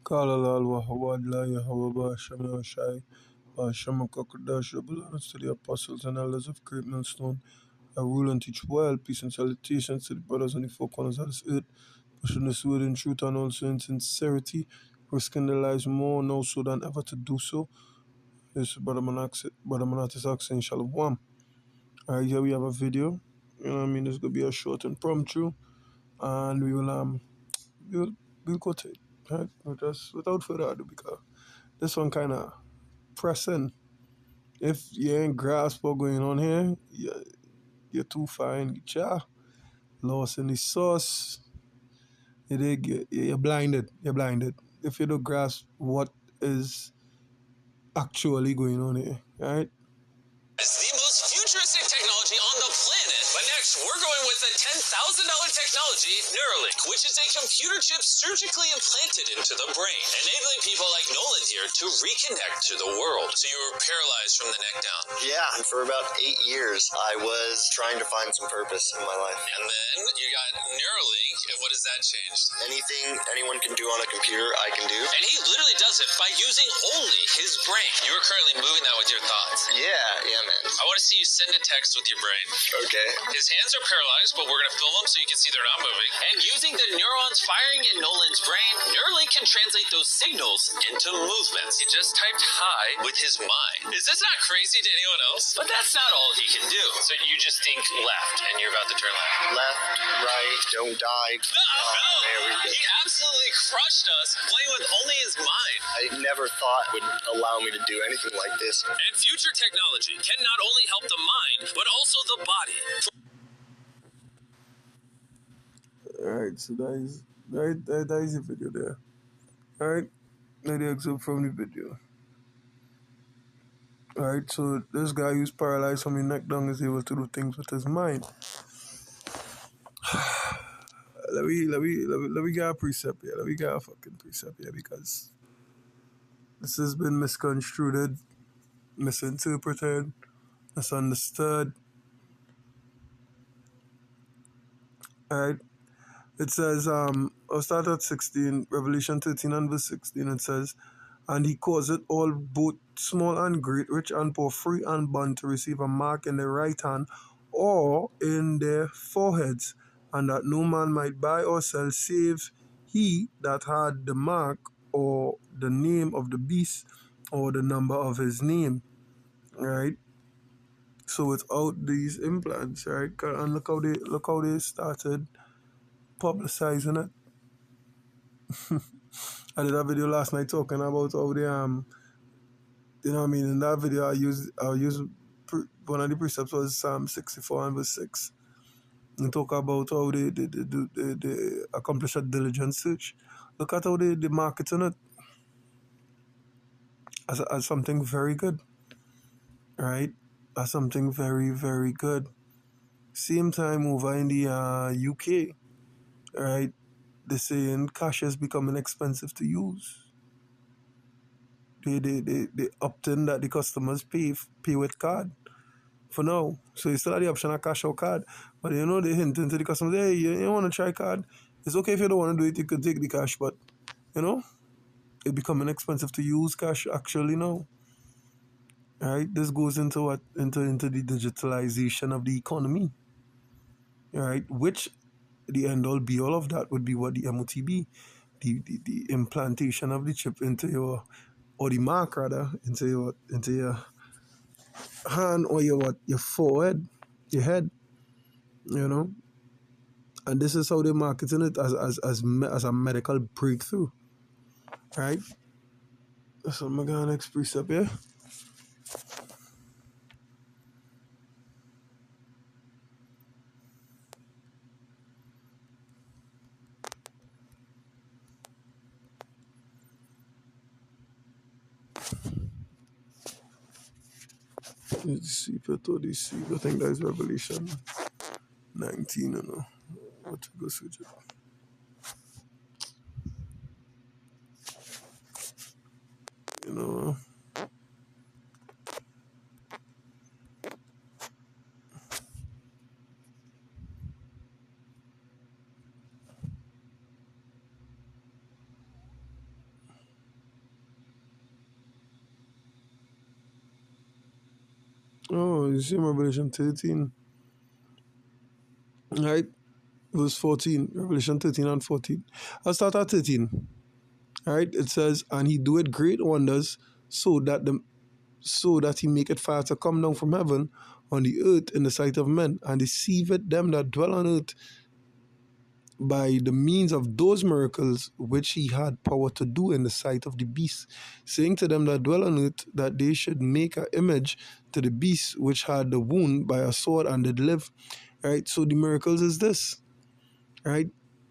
قال الله الوهواد لا Yahweh Ba'Shem Yahushai Ba'Shem HaKadosh belongs to the apostles and elders of Great Millstone. I rule and teach well, peace and salutations to the brothers on the four corners of this earth, pushing this word in truth and also in sincerity, risking their lives more now so than ever to do so. This is Brother Manatis asking Shalom. Alright, here we have a video. You know what I mean? It's gonna be a short and impromptu, and we'll go to it. Right? Without further ado, because this one kind of pressing. If you ain't grasp what's going on here, you're too fine. You're lost in the sauce. You're blinded. You're blinded. If you don't grasp what is actually going on here, right? It's the most futuristic technology on the planet. But next, we're going with the $10,000 technology, Neuralink, which is a computer chip surgically implanted into the brain, enabling people like Nolan here to reconnect to the world. So you were paralyzed from the neck down. Yeah, and for about 8 years, I was trying to find some purpose in my life. And then you got Neuralink, and what has that changed? Anything anyone can do on a computer, I can do. And he literally does it by using only his brain. You are currently moving that with your thoughts. Yeah, man. I want to see you send a text with your brain. Okay. His hands are paralyzed, but we're going to film them so you can see they're not moving. And using the neurons firing in Nolan's brain, Neuralink can translate those signals into movements. He just typed hi with his mind. Is this not crazy to anyone else? But that's not all he can do. So you just think left, and you're about to turn left. Left, right, don't die. No! There we go. He absolutely crushed us playing with only his mind. I never thought it would allow me to do anything like this. And future technology can not only help the mind, but also the body. Alright, so that is the video there. Alright, now the excerpt from the video. Alright, so this guy who's paralyzed from his neck down is able to do things with his mind. Let me get a precept here. Let me get a fucking precept here, because this has been misconstrued, misinterpreted, misunderstood. Alright. It says, I'll start at 16, Revelation 13 and verse 16, it says, and he causeth all, both small and great, rich and poor, free and bond, to receive a mark in their right hand or in their foreheads, and that no man might buy or sell save he that had the mark or the name of the beast or the number of his name. Right? So without these implants, right? And look how they started publicizing it. I did a video last night talking about how they you know what I mean. In that video, I used one of the precepts was Psalm 64 and verse 6, and talk about how they accomplish a diligent search. Look at how they marketing it as something very good, right? As something very, very good. Same time over in the UK, right? They're saying cash is becoming expensive to use. They opt in that the customers pay with card for now. So you still have the option of cash or card. But you know, they hint into the customers, hey, you want to try card? It's okay if you don't want to do it, you could take the cash, but you know, it's becoming expensive to use cash actually now. Alright, this goes into what? Into the digitalization of the economy. Alright, which the end all be all of that would be what the M.O.T.B, the implantation of the chip into your, or the mark rather, into your hand or your forehead, your head, you know. And this is how they're marketing it as a medical breakthrough, right? So I'm gonna next precept here. Let's see, I think that is Revelation 19, you know. What to go switch it. You know. Oh, you see Revelation 13, right? Verse 14, Revelation 13 and 14. I'll start at 13, right? It says, and he doeth great wonders so that he maketh fire to come down from heaven on the earth in the sight of men, and deceiveth them that dwell on earth by the means of those miracles which he had power to do in the sight of the beast, saying to them that dwell on earth that they should make an image to the beast which had the wound by a sword and did live. Right? So the miracles is this, right?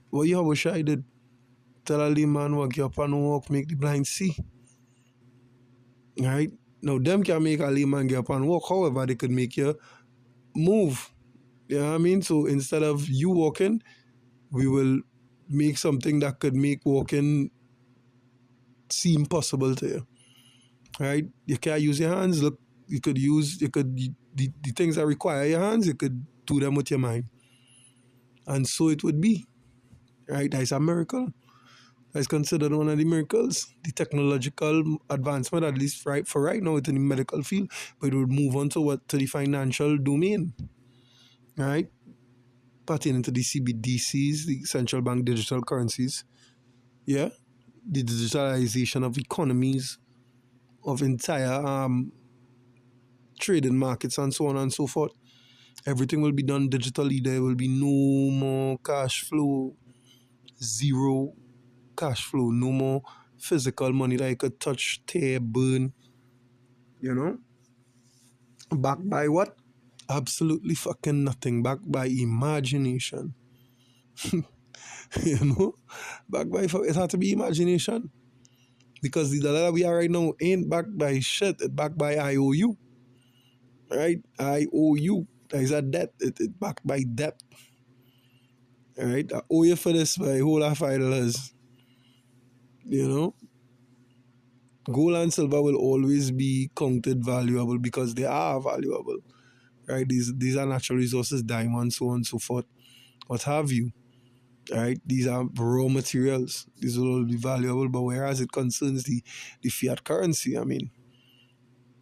What Yahushua did, tell a lame man walk, get up and walk, make the blind see. Right? Now them can make a lame man get up and walk, however, they could make you move. You know what I mean? So instead of you walking, we will make something that could make walking seem possible to you. Right? You can't use your hands. Look, the things that require your hands, you could do them with your mind. And so it would be. Right? That's a miracle. That's considered one of the miracles. The technological advancement, at least for right now, it's in the medical field, but it would move on to the financial domain. Right? Pertaining to the CBDCs, the central bank digital currencies. Yeah? The digitalization of economies, of entire trading markets and so on and so forth. Everything will be done digitally. There will be no more cash flow, zero cash flow, no more physical money that you could touch, tear, burn, you know? Backed by what? Absolutely fucking nothing. Backed by imagination. You know? Backed by, it had to be imagination. Because the dollar we are right now ain't backed by shit, it's backed by IOU. Right? IOU. That is a debt. It's backed by debt. Alright? I owe you for this by a whole lot of $5. You know? Gold and silver will always be counted valuable because they are valuable. Right? These are natural resources, diamonds, so on and so forth. What have you. Right? These are raw materials. These will all be valuable, but whereas it concerns the fiat currency, I mean,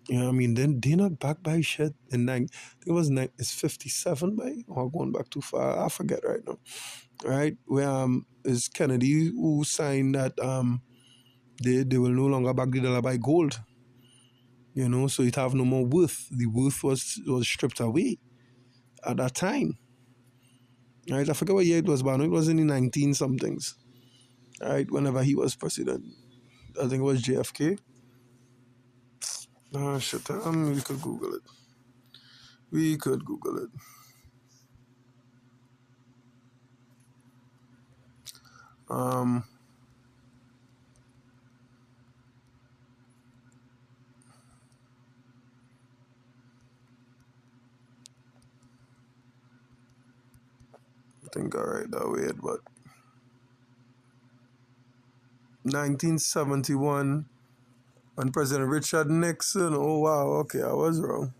you know what I mean? Then they're not backed by shit. And I think it's 57 by, or going back too far, I forget right now. Right? Where is Kennedy who signed that they will no longer back the dollar by gold. You know, so it have no more worth. The worth was stripped away at that time. Right? I forget what year it was, but it was in the 19 somethings. Right? Whenever he was president. I think it was JFK. Ah, shit. We could Google it. We could Google it. Um, I think I write that weird, but 1971 when President Richard Nixon. Oh wow, okay, I was wrong.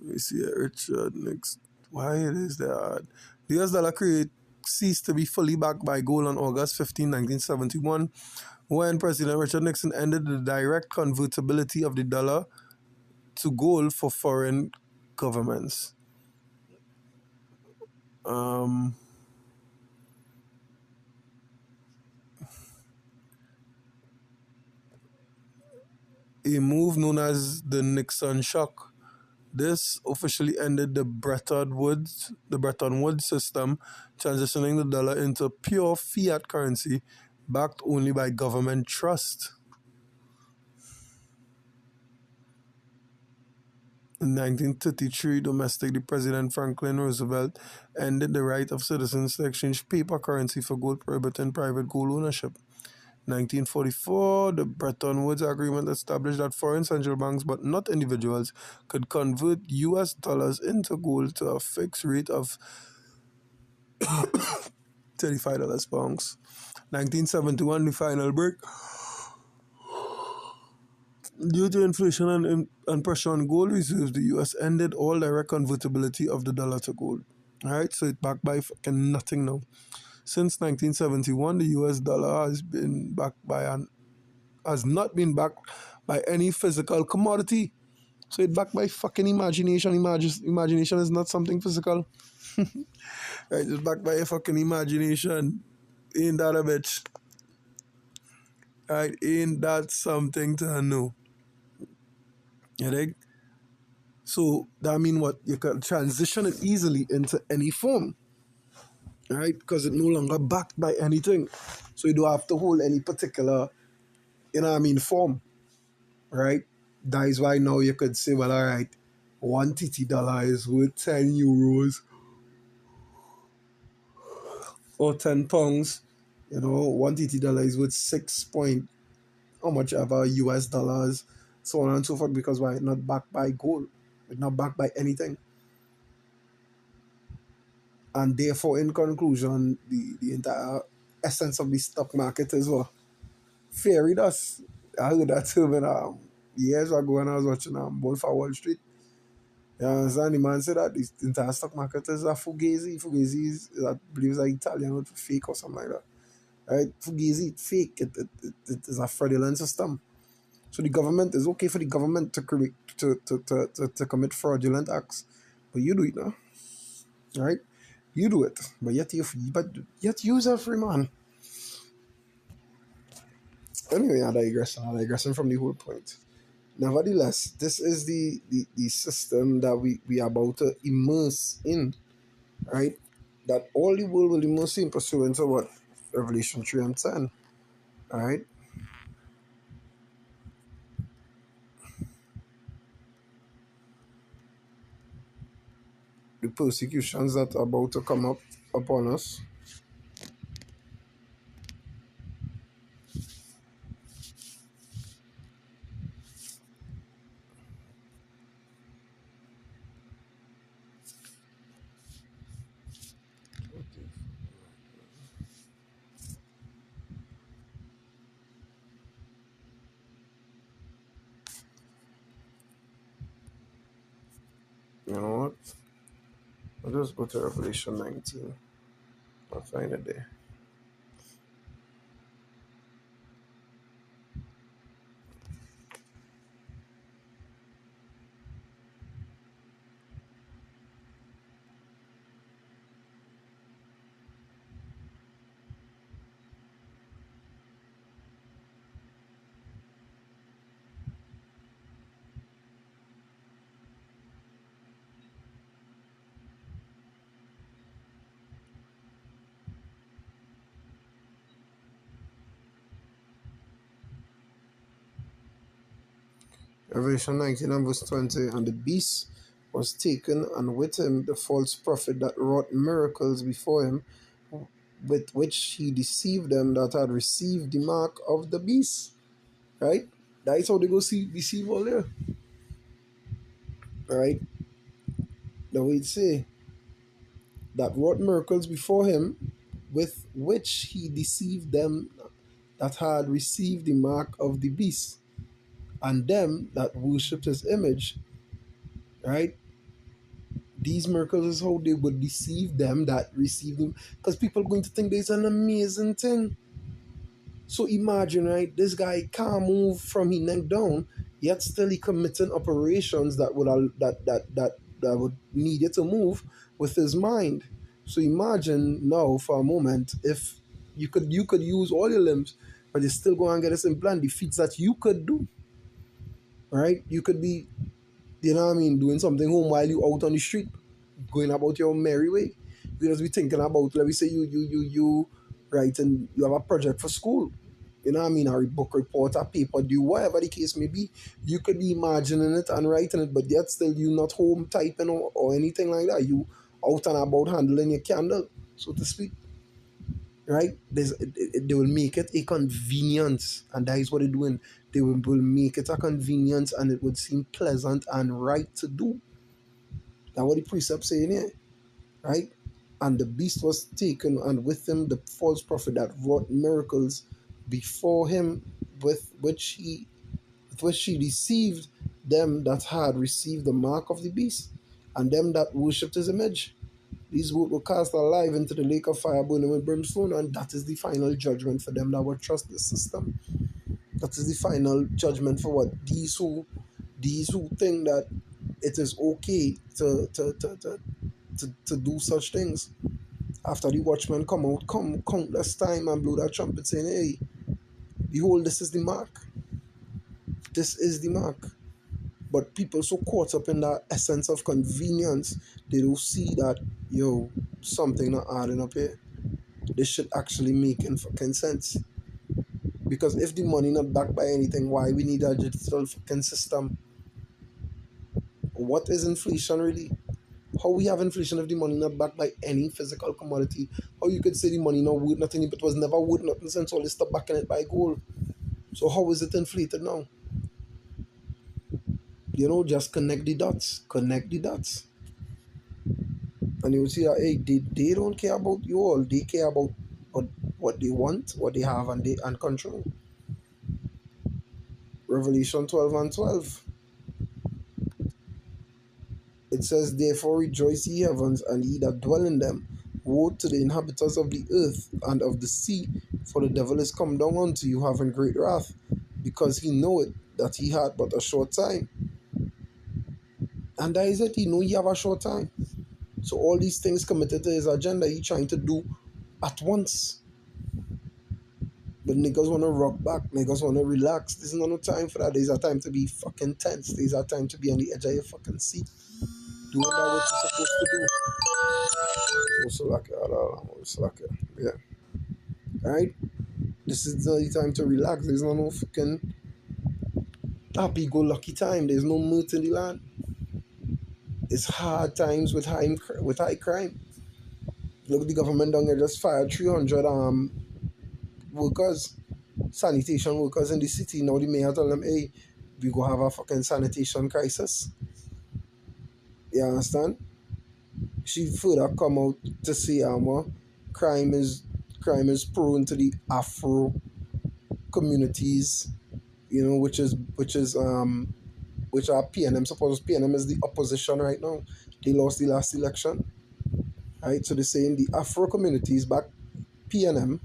Let me see it. Richard Nixon. Why it is that the US dollar ceased to be fully backed by gold on August 15, 1971, when President Richard Nixon ended the direct convertibility of the dollar to gold for foreign governments. Um, a move known as the Nixon shock. This officially ended the Bretton Woods system, transitioning the dollar into pure fiat currency backed only by government trust. In 1933, domestically, President Franklin Roosevelt ended the right of citizens to exchange paper currency for gold, prohibiting private gold ownership. 1944, the Bretton Woods Agreement established that foreign central banks, but not individuals, could convert US dollars into gold to a fixed rate of $35 per ounce. 1971, the final break. Due to inflation and pressure on gold reserves, the US ended all direct convertibility of the dollar to gold. Alright, so it's backed by fucking nothing now. Since 1971, the US dollar has not been backed by any physical commodity. So it's backed by fucking imagination. Imagination is not something physical. Right? It's backed by a fucking imagination. Ain't that a bitch? Right? Ain't that something to know? You dig? So that mean what? You can transition it easily into any form. Right? Because it's no longer backed by anything. So you don't have to hold any particular, form. Right? That is why now you could say, well, all right, one $TT is worth 10 euros or 10 pounds. One $TT is worth 6 point, how much ever US dollars, so on and so forth, because why? It's not backed by gold. It's not backed by anything. And therefore, in conclusion, the entire essence of the stock market is what? Fairy dust. I heard that term years ago when I was watching Wolf of Wall Street. You understand? The man said that the entire stock market is a fugazi. Fugazi is, I believe, is an Italian word for fake or something like that. Right? Fugazi, fake. It is a fraudulent system. So the government is okay for the government to commit fraudulent acts, but you do it now, right? You do it, but yet you're a free man. Anyway, I'm digressing from the whole point. Nevertheless, this is the system that we are about to immerse in, right? That all the world will immerse in pursuant to what? Revelation 3 and 10, all right? The persecutions that are about to come up upon us. You know what? I'll just go to Revelation 19. I'll find it there. Revelation 19 and verse 20. And the beast was taken, and with him the false prophet that wrought miracles before him, with which he deceived them that had received the mark of the beast. Right? That's how they go deceive all there. Right? The way it say, that wrought miracles before him, with which he deceived them that had received the mark of the beast, and them that worshipped his image. Right? These miracles is how they would deceive them that receive them, because people are going to think there's an amazing thing. So imagine, right, this guy can't move from his neck down, yet still he committing operations that would need it to move with his mind. So imagine now for a moment, if you could use all your limbs, but you still go and get this implant, the feats that you could do, right? You could be, doing something home while you out on the street, going about your merry way. You just be thinking about, let me say you right, and you have a project for school. Or a book report, a paper due, whatever the case may be. You could be imagining it and writing it, but yet still you not home typing or anything like that. You out and about handling your candle, so to speak. Right? They will make it a convenience, and that is what they're doing. They will make it a convenience, and it would seem pleasant and right to do. That's what the precept saying here, right? And the beast was taken, and with him the false prophet that wrought miracles before him, with which he deceived them that had received the mark of the beast, and them that worshipped his image. These were cast alive into the lake of fire burning with brimstone, and that is the final judgment for them that will trust the system. That is the final judgment for what? These who These who think that it is okay to do such things. After the watchmen come out, come countless time and blow that trumpet saying, hey, behold, this is the mark. This is the mark. But people so caught up in that essence of convenience, they don't see that, yo, something not adding up here. This should actually making fucking sense. Because if the money not backed by anything, why we need a digital fucking system? What is inflation really? How we have inflation if the money not backed by any physical commodity? How you could say the money not worth nothing if it was never worth nothing since all this stuff backing it by gold? So how is it inflated now? Just connect the dots. Connect the dots. And you will see that, hey, they don't care about you all. They care about what they want, what they have, and control. Revelation 12 and 12. It says, therefore rejoice ye heavens, and ye that dwell in them. Woe to the inhabitants of the earth and of the sea, for the devil is come down unto you, having great wrath, because he knoweth that he had but a short time. And that is it, he know he have a short time. So all these things committed to his agenda, he trying to do at once. But niggas want to rock back, niggas want to relax. There's no time for that. There's a time to be fucking tense. There's a time to be on the edge of your fucking seat, doing that what you're supposed to do. Yeah. Alright? This is the time to relax. There's no fucking happy-go-lucky time. There's no mood in the land. It's hard times with high crime. Look, the government down here just fired 300 workers, sanitation workers in the city. Now the mayor tell them, hey, we go have a fucking sanitation crisis. You understand? She further come out to say crime is prone to the Afro communities, which are PNM. Suppose PNM is the opposition right now. They lost the last election. Right? So they're saying the Afro communities back PNM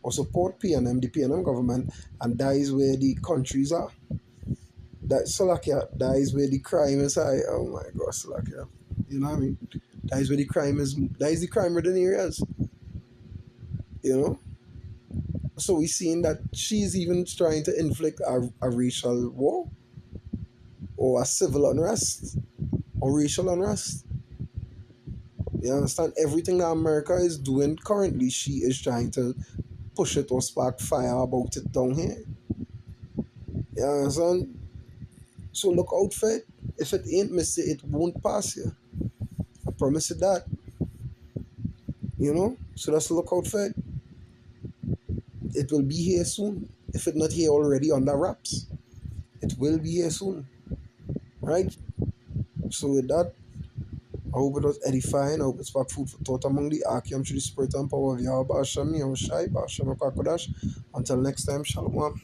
or support PNM, the PNM government, and that is where the countries are. That is where the crime is high. Oh my God, Slovakia. You know what I mean? That is where the crime is. That is the crime-ridden areas. So we're seeing that she's even trying to inflict a racial war or a civil unrest or racial unrest. You understand? Everything that America is doing currently, she is trying to push it or spark fire about it down here. You understand? So look out for it. If it ain't missed it won't pass you. I promise you that. So let's look out for it. It will be here soon. If it's not here already under wraps, it will be here soon. Right? So with that, I hope it was edifying. I hope it's sparked food for thought among the Archeum through the spirit and power of Yahweh Hashem, Yahushai, Hashem, Until next time, Shalom.